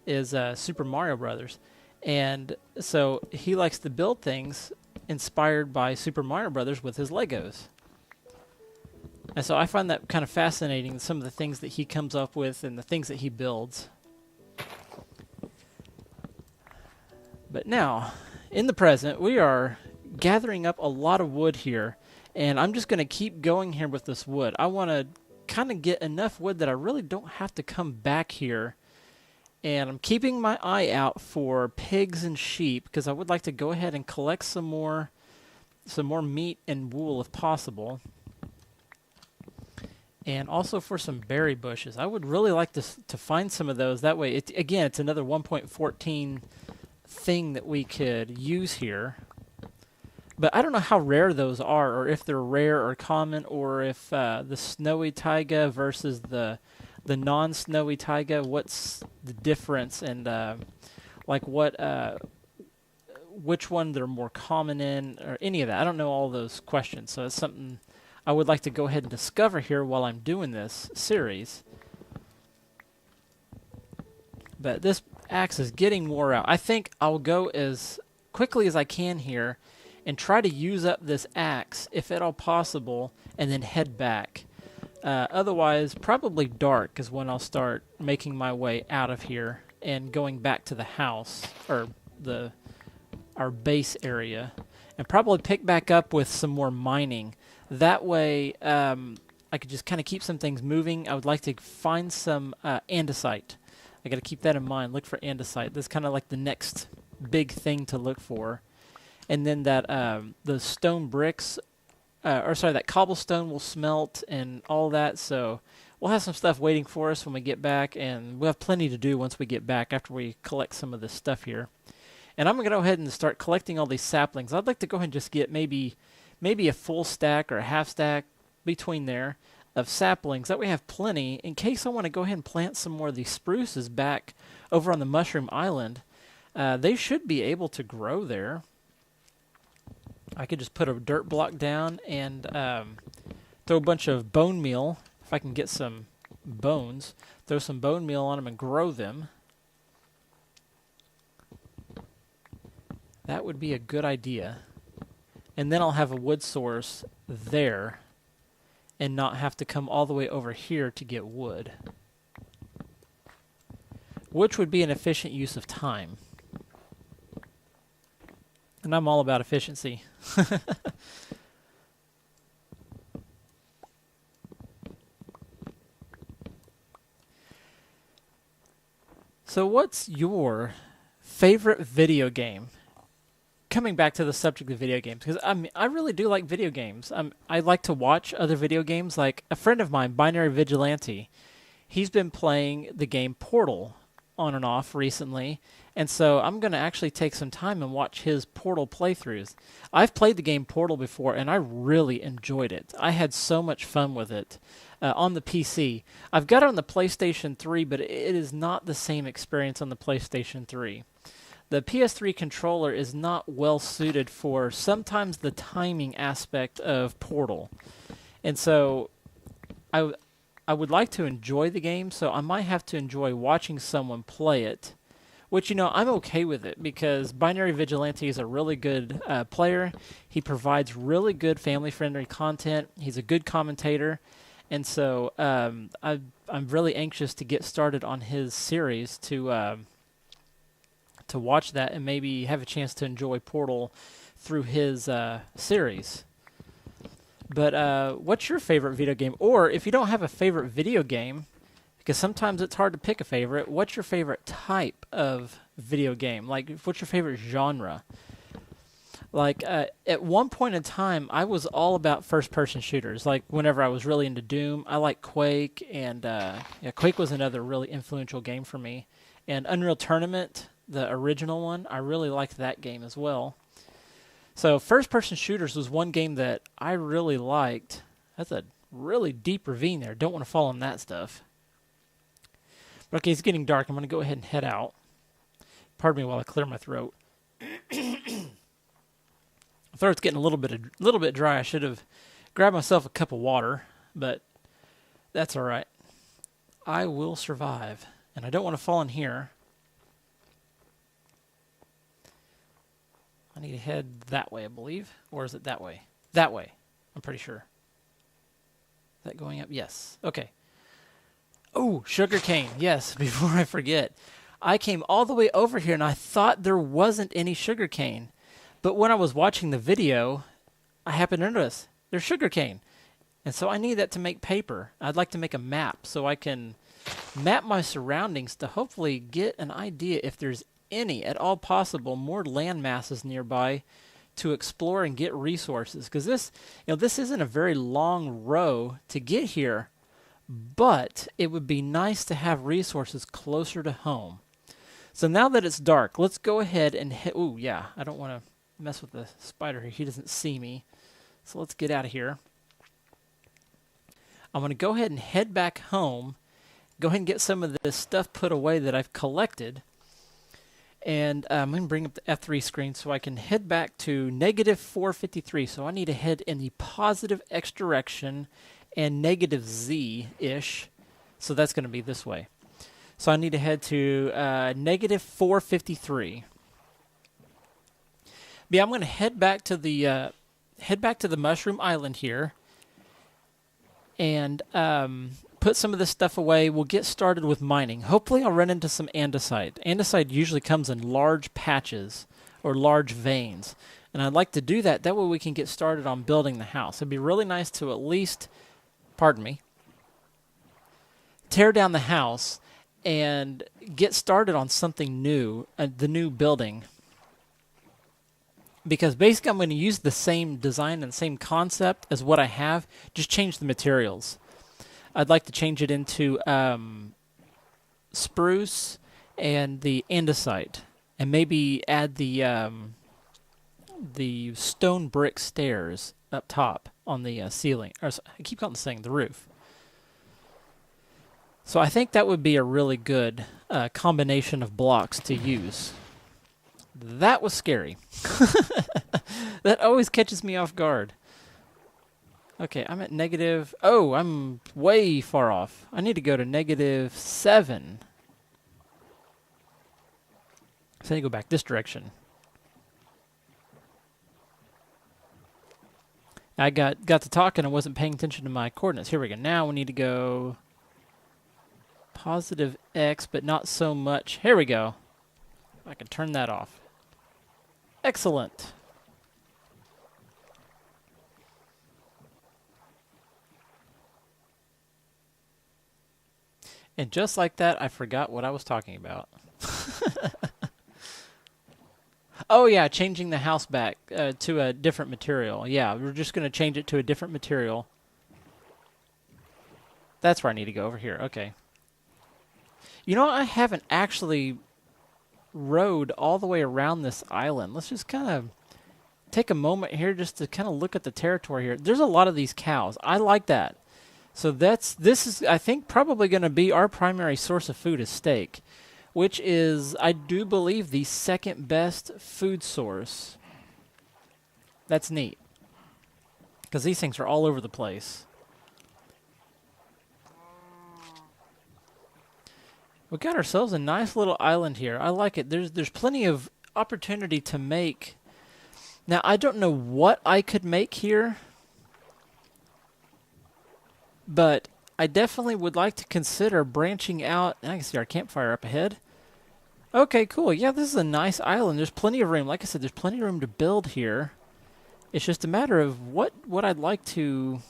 is Super Mario Brothers. And so he likes to build things inspired by Super Mario Brothers with his Legos. And so I find that kind of fascinating, some of the things that he comes up with and the things that he builds. But now, in the present, we are gathering up a lot of wood here. And I'm just going to keep going here with this wood. I want to kind of get enough wood that I really don't have to come back here. And I'm keeping my eye out for pigs and sheep because I would like to go ahead and collect some more meat and wool if possible. And also for some berry bushes. I would really like to find some of those. That way, it's another 1.14 thing that we could use here. But I don't know how rare those are, or if they're rare or common, or if the snowy taiga versus the non-snowy taiga, what's the difference, and which one they're more common in, or any of that. I don't know all those questions, so it's something I would like to go ahead and discover here while I'm doing this series. But this axe is getting wore out. I think I'll go as quickly as I can here and try to use up this axe, if at all possible, and then head back. Otherwise, probably dark is when I'll start making my way out of here and going back to the house, or our base area, and probably pick back up with some more mining. That way, I could just kind of keep some things moving. I would like to find some andesite. I got to keep that in mind. Look for andesite. That's kind of like the next big thing to look for. And then that the stone bricks, that cobblestone will smelt and all that. So we'll have some stuff waiting for us when we get back, and we'll have plenty to do once we get back after we collect some of this stuff here. And I'm going to go ahead and start collecting all these saplings. I'd like to go ahead and just get maybe a full stack or a half stack between there of saplings. That way we have plenty in case I want to go ahead and plant some more of these spruces back over on the Mushroom Island. They should be able to grow there. I could just put a dirt block down and throw a bunch of bone meal, if I can get some bones, throw some bone meal on them and grow them. That would be a good idea. And then I'll have a wood source there and not have to come all the way over here to get wood, which would be an efficient use of time. And I'm all about efficiency. So what's your favorite video game? Coming back to the subject of video games, because I really do like video games. I like to watch other video games. Like a friend of mine, Binary Vigilante, he's been playing the game Portal on and off recently, and so I'm going to actually take some time and watch his Portal playthroughs. I've played the game Portal before, and I really enjoyed it. I had so much fun with it on the PC. I've got it on the PlayStation 3, but it is not the same experience on the PlayStation 3. The PS3 controller is not well suited for sometimes the timing aspect of Portal. And so I would like to enjoy the game, so I might have to enjoy watching someone play it, which, you know, I'm okay with it because Binary Vigilante is a really good player. He provides really good family-friendly content. He's a good commentator. And so I'm really anxious to get started on his series to watch that and maybe have a chance to enjoy Portal through his series. But what's your favorite video game? Or if you don't have a favorite video game, because sometimes it's hard to pick a favorite, what's your favorite type of video game? Like, what's your favorite genre? Like, at one point in time, I was all about first-person shooters. Like, whenever I was really into Doom, I liked Quake, and Quake was another really influential game for me. And Unreal Tournament, the original one, I really liked that game as well. So first-person shooters was one game that I really liked. That's a really deep ravine there. Don't want to fall in that stuff. But okay, it's getting dark. I'm going to go ahead and head out. Pardon me while I clear my throat. My throat's getting a little bit dry. I should have grabbed myself a cup of water, but that's all right. I will survive, and I don't want to fall in here. I need to head that way, I believe. Or is it that way? That way. I'm pretty sure. Is that going up? Yes. Okay. Oh, sugarcane. Yes, before I forget. I came all the way over here, and I thought there wasn't any sugarcane. But when I was watching the video, I happened to notice there's sugarcane. And so I need that to make paper. I'd like to make a map so I can map my surroundings to hopefully get an idea if there's any at all possible more land masses nearby to explore and get resources, because this isn't a very long row to get here, but it would be nice to have resources closer to home. So now that it's dark, let's go ahead and ooh, yeah, I don't want to mess with the spider here. He doesn't see me, so let's get out of here. I'm going to go ahead and head back home, go ahead and get some of this stuff put away that I've collected. And I'm going to bring up the F3 screen so I can head back to negative 453. So I need to head in the positive X direction and negative Z-ish. So that's going to be this way. So I need to head to negative 453. But yeah, I'm going to head back to the Mushroom Island here and put some of this stuff away. We'll get started with mining. Hopefully I'll run into some andesite. Andesite usually comes in large patches or large veins. And I'd like to do that. That way we can get started on building the house. It'd be really nice to at least, tear down the house and get started on something new, the new building. Because basically I'm going to use the same design and same concept as what I have, just change the materials. I'd like to change it into spruce and the andesite, and maybe add the stone brick stairs up top on the ceiling. Or I keep calling this thing the roof. So I think that would be a really good combination of blocks to use. That was scary. That always catches me off guard. Okay, I'm at negative... Oh, I'm way far off. I need to go to negative 7. So I need to go back this direction. I got to talking and wasn't paying attention to my coordinates. Here we go. Now we need to go positive X, but not so much. Here we go. I can turn that off. Excellent. And just like that, I forgot what I was talking about. Oh, yeah, changing the house back to a different material. Yeah, we're just going to change it to a different material. That's where I need to go, over here. Okay. You know, I haven't actually rode all the way around this island. Let's just kind of take a moment here just to kind of look at the territory here. There's a lot of these cows. I like that. So this is, I think, probably going to be our primary source of food is steak, which is, I do believe, the second best food source. That's neat, because these things are all over the place. We got ourselves a nice little island here. I like it. There's plenty of opportunity to make. Now, I don't know what I could make here, but I definitely would like to consider branching out. I can see our campfire up ahead. Okay, cool. Yeah, this is a nice island. There's plenty of room. Like I said, there's plenty of room to build here. It's just a matter of what I'd like to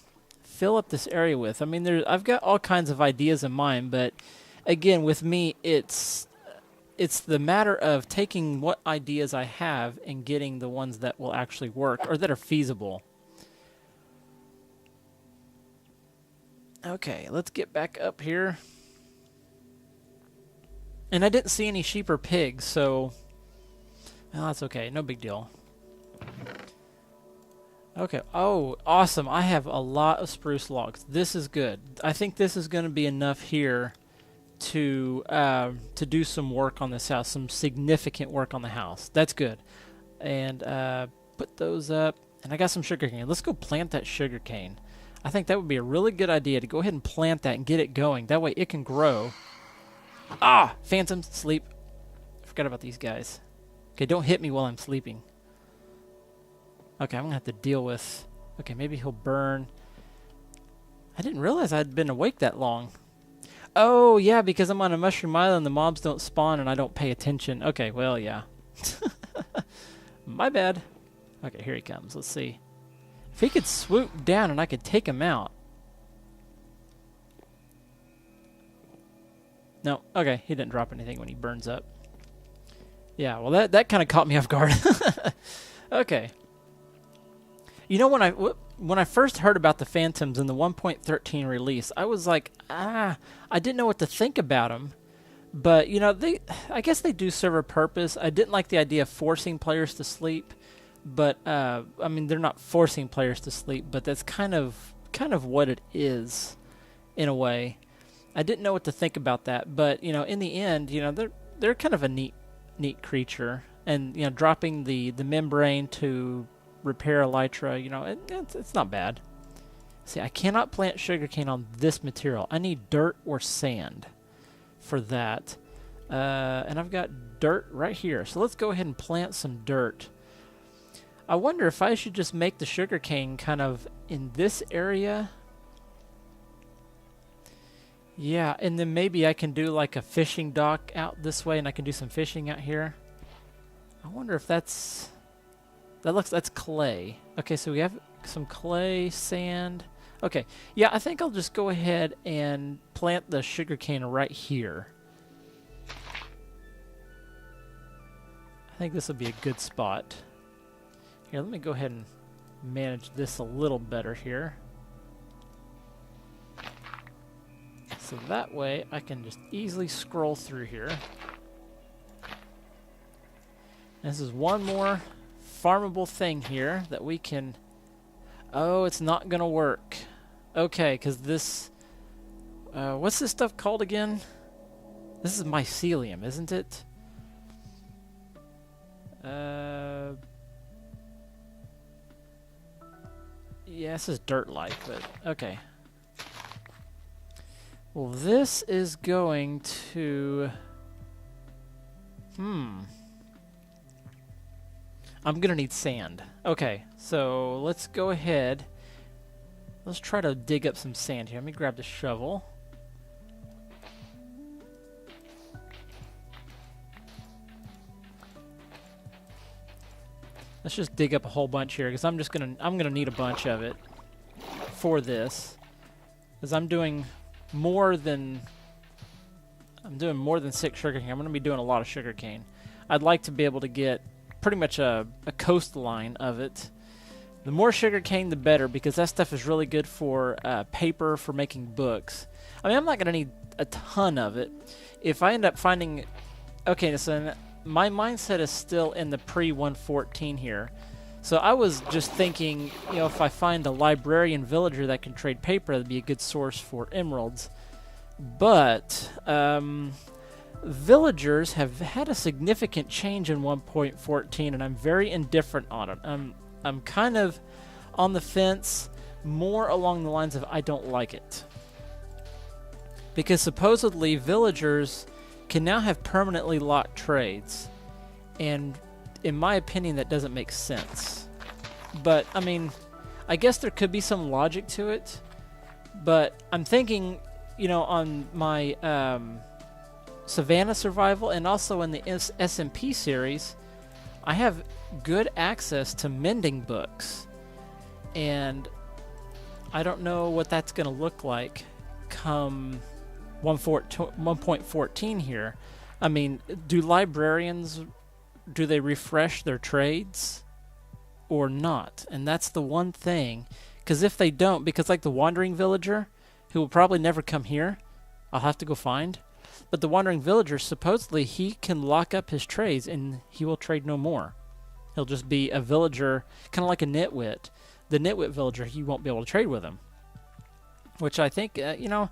fill up this area with. I mean, I've got all kinds of ideas in mind, but again, with me, it's the matter of taking what ideas I have and getting the ones that will actually work or that are feasible. Okay, let's get back up here. And I didn't see any sheep or pigs, so well, that's okay. No big deal. Okay. Oh, awesome. I have a lot of spruce logs. This is good. I think this is going to be enough here to do some work on this house, some significant work on the house. That's good. And put those up. And I got some sugarcane. Let's go plant that sugarcane. I think that would be a really good idea to go ahead and plant that and get it going. That way it can grow. Ah! Phantoms, sleep. I forgot about these guys. Okay, don't hit me while I'm sleeping. Okay, I'm going to have to deal with... Okay, maybe he'll burn. I didn't realize I'd been awake that long. Oh, yeah, because I'm on a mushroom island, the mobs don't spawn and I don't pay attention. Okay, well, yeah. My bad. Okay, here he comes. Let's see. If he could swoop down and I could take him out. No, okay, he didn't drop anything when he burns up. Yeah, well, that kind of caught me off guard. Okay. You know, when I first heard about the Phantoms in the 1.13 release, I was like, I didn't know what to think about them. But, you know, I guess they do serve a purpose. I didn't like the idea of forcing players to sleep. But, I mean, they're not forcing players to sleep, but that's kind of what it is, in a way. I didn't know what to think about that. But, you know, in the end, you know, they're kind of a neat creature. And, you know, dropping the membrane to repair elytra, you know, it's not bad. See, I cannot plant sugarcane on this material. I need dirt or sand for that. And I've got dirt right here. So let's go ahead and plant some dirt. I wonder if I should just make the sugarcane kind of in this area. Yeah, and then maybe I can do like a fishing dock out this way and I can do some fishing out here. I wonder if that's clay. Okay, so we have some clay, sand. Okay, yeah, I think I'll just go ahead and plant the sugarcane right here. I think this will be a good spot. Here, let me go ahead and manage this a little better here. So that way I can just easily scroll through here. This is one more farmable thing here that we can... Oh, it's not going to work. Okay, because this... what's this stuff called again? This is mycelium, isn't it? Yeah, this is dirt-like, but okay. Well, this is going to... I'm going to need sand. Okay, so let's go ahead. Let's try to dig up some sand here. Let me grab the shovel. Let's just dig up a whole bunch here, because I'm gonna need a bunch of it for this, because I'm doing more than 6 sugarcane. I'm gonna be doing a lot of sugarcane. I'd like to be able to get pretty much a coastline of it, The more sugar cane, the better, because that stuff is really good for paper, for making books. I mean, I'm not going to need a ton of it. If I end up finding... Okay, so my mindset is still in the pre-114 here. So I was just thinking, you know, if I find a librarian villager that can trade paper, that'd be a good source for emeralds. But villagers have had a significant change in 1.14, and I'm very indifferent on it. I'm kind of on the fence, more along the lines of I don't like it. Because supposedly villagers can now have permanently locked trades. And in my opinion, that doesn't make sense. But, I mean, I guess there could be some logic to it. But I'm thinking, you know, on my Savannah Survival and also in the SMP series, I have good access to mending books. And I don't know what that's going to look like come 1.14 here. I mean, do librarians, do they refresh their trades or not? And that's the one thing. Because if they don't, because like the wandering villager, who will probably never come here, I'll have to go find. But the wandering villager, supposedly he can lock up his trades and he will trade no more. He'll just be a villager, kind of like a nitwit. The nitwit villager, he won't be able to trade with him. Which I think, you know,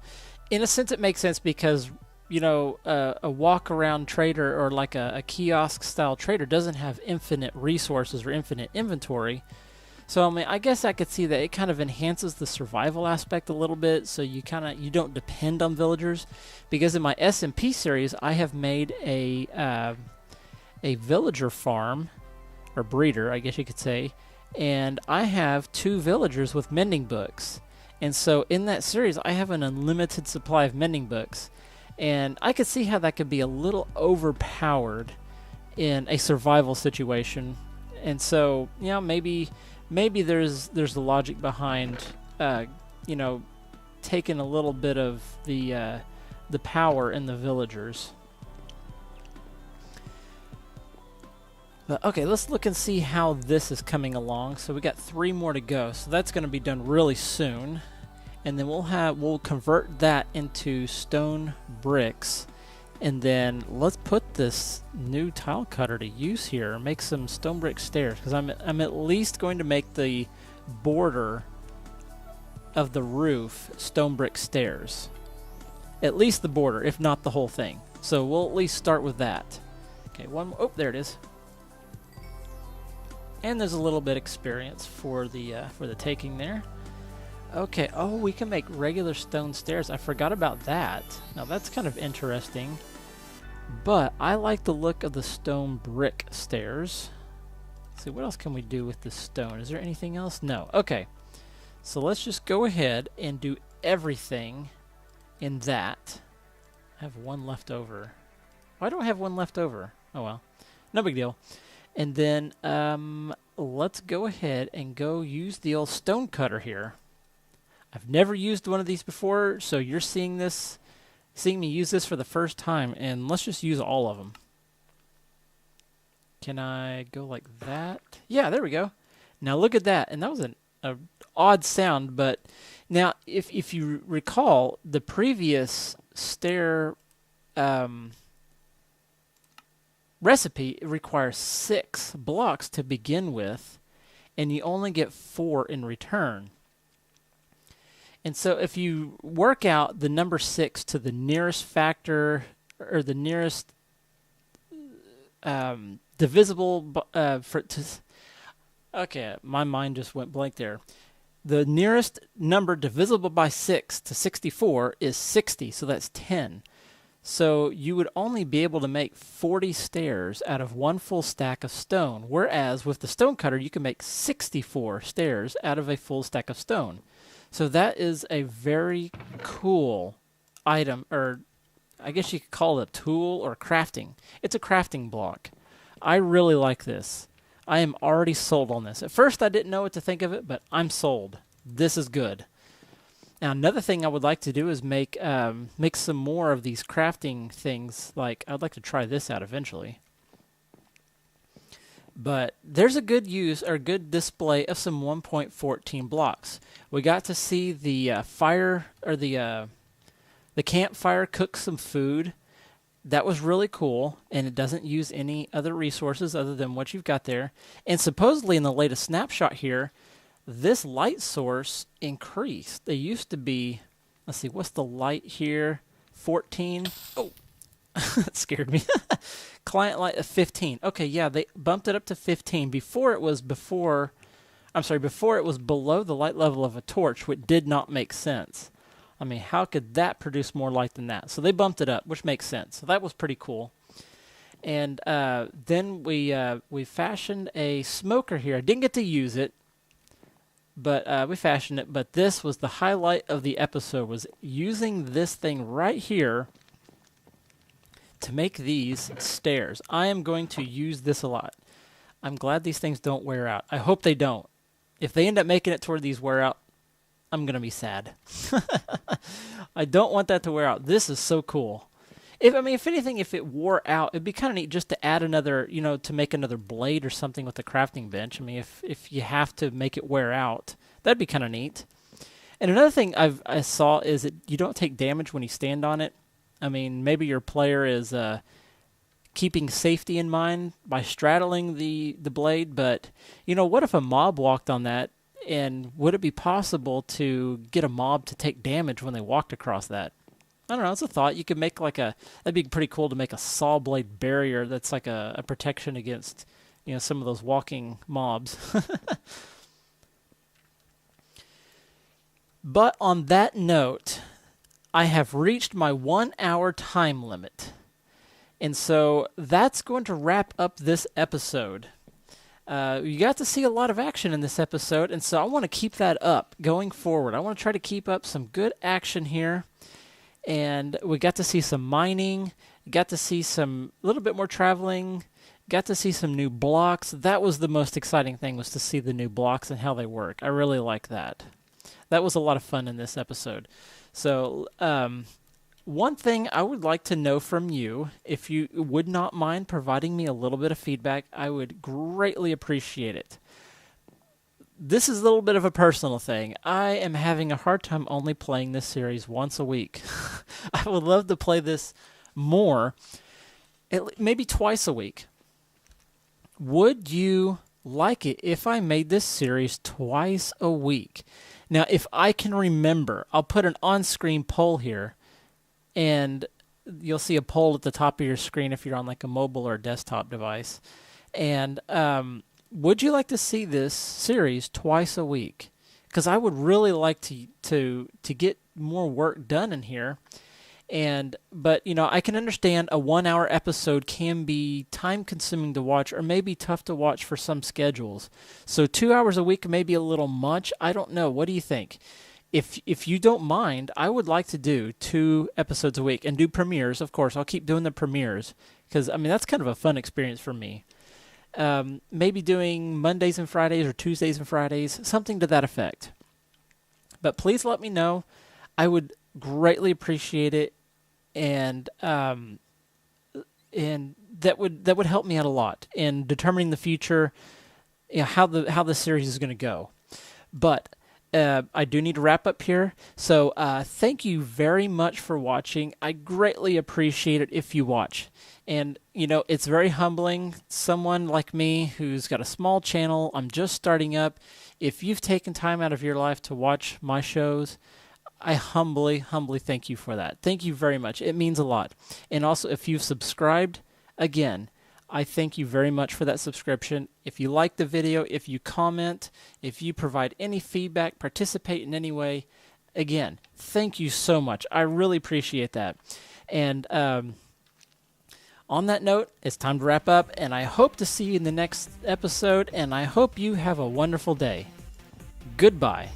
in a sense it makes sense because, you know, a walk-around trader or like a kiosk-style trader doesn't have infinite resources or infinite inventory. So, I mean, I guess I could see that it kind of enhances the survival aspect a little bit, so you don't depend on villagers. Because in my SMP series, I have made a villager farm, or breeder, I guess you could say, and I have 2 villagers with mending books. And so in that series, I have an unlimited supply of mending books. And I could see how that could be a little overpowered in a survival situation. And so, you know, maybe there's the logic behind, you know, taking a little bit of the power in the villagers. But okay, let's look and see how this is coming along. So we got 3 more to go. So that's going to be done really soon. And then we'll convert that into stone bricks. And then let's put this new tile cutter to use here. Make some stone brick stairs, because I'm at least going to make the border of the roof stone brick stairs. At least the border, if not the whole thing. So we'll at least start with that. Okay, one more. Oh, there it is. And there's a little bit experience for the taking there. Okay, oh, we can make regular stone stairs. I forgot about that. Now that's kind of interesting. But I like the look of the stone brick stairs. Let's see, what else can we do with this stone? Is there anything else? No. Okay. So let's just go ahead and do everything in that. I have 1 left over. Why do I have 1 left over? Oh well. No big deal. And then let's go ahead and go use the old Stonecutter here. I've never used one of these before, so you're seeing me use this for the first time, and let's just use all of them. Can I go like that? Yeah, there we go. Now look at that, and that was an odd sound, but now if you recall, the previous stair recipe requires 6 blocks to begin with, and you only get 4 in return. And so if you work out the number 6 to the nearest factor, or the nearest divisible, okay, my mind just went blank there. The nearest number divisible by 6 to 64 is 60, so that's 10. So you would only be able to make 40 stairs out of 1 full stack of stone, whereas with the Stonecutter you can make 64 stairs out of a full stack of stone. So that is a very cool item, or I guess you could call it a tool or crafting. It's a crafting block. I really like this. I am already sold on this. At first I didn't know what to think of it, but I'm sold. This is good. Now another thing I would like to do is make some more of these crafting things. Like, I'd like to try this out eventually. But there's a good use or good display of some 1.14 blocks. We got to see the fire or the campfire cook some food. That was really cool, and it doesn't use any other resources other than what you've got there. And supposedly in the latest snapshot here, this light source increased. They used to be, let's see, what's the light here? 14. Oh, that scared me. Client light of 15. Okay, yeah, they bumped it up to 15. Before it was below the light level of a torch, which did not make sense. I mean, how could that produce more light than that? So they bumped it up, which makes sense. So that was pretty cool. And then we fashioned a smoker here. I didn't get to use it, but we fashioned it. But this was the highlight of the episode, was using this thing right here to make these stairs. I am going to use this a lot. I'm glad these things don't wear out. I hope they don't. If they end up making it to where these wear out, I'm going to be sad. I don't want that to wear out. This is so cool. If anything, if it wore out, it'd be kind of neat just to add another, to make another blade or something with the crafting bench. I mean, if you have to make it wear out, that'd be kind of neat. And another thing I saw is that you don't take damage when you stand on it. I mean, maybe your player is keeping safety in mind by straddling the blade, but, what if a mob walked on that, and would it be possible to get a mob to take damage when they walked across that? I don't know, it's a thought. You could make that'd be pretty cool to make a saw blade barrier that's like a protection against, some of those walking mobs. But on that note, I have reached my 1 hour time limit. And so that's going to wrap up this episode. You got to see a lot of action in this episode, and so I want to keep that up going forward. I want to try to keep up some good action here. And we got to see some mining, got to see a little bit more traveling, got to see some new blocks. That was the most exciting thing, was to see the new blocks and how they work. I really like that. That was a lot of fun in this episode. So, one thing I would like to know from you, if you would not mind providing me a little bit of feedback, I would greatly appreciate it. This is a little bit of a personal thing. I am having a hard time only playing this series once a week. I would love to play this more, maybe twice a week. Would you like it if I made this series twice a week? Now, if I can remember, I'll put an on-screen poll here, and you'll see a poll at the top of your screen if you're on like a mobile or a desktop device. And would you like to see this series twice a week? Because I would really like to get more work done in here. But I can understand a 1 hour episode can be time consuming to watch, or maybe tough to watch for some schedules. So 2 hours a week may be a little much. I don't know. What do you think? If you don't mind, I would like to do 2 episodes a week and do premieres. Of course, I'll keep doing the premieres because that's kind of a fun experience for me. Maybe doing Mondays and Fridays or Tuesdays and Fridays, something to that effect. But please let me know. I would greatly appreciate it. And that would help me out a lot in determining the future, how the series is going to go. But I do need to wrap up here. So thank you very much for watching. I greatly appreciate it if you watch. And it's very humbling. Someone like me who's got a small channel, I'm just starting up. If you've taken time out of your life to watch my shows, I humbly, humbly thank you for that. Thank you very much. It means a lot. And also, if you've subscribed, again, I thank you very much for that subscription. If you like the video, if you comment, if you provide any feedback, participate in any way, again, thank you so much. I really appreciate that. And on that note, it's time to wrap up, and I hope to see you in the next episode, and I hope you have a wonderful day. Goodbye.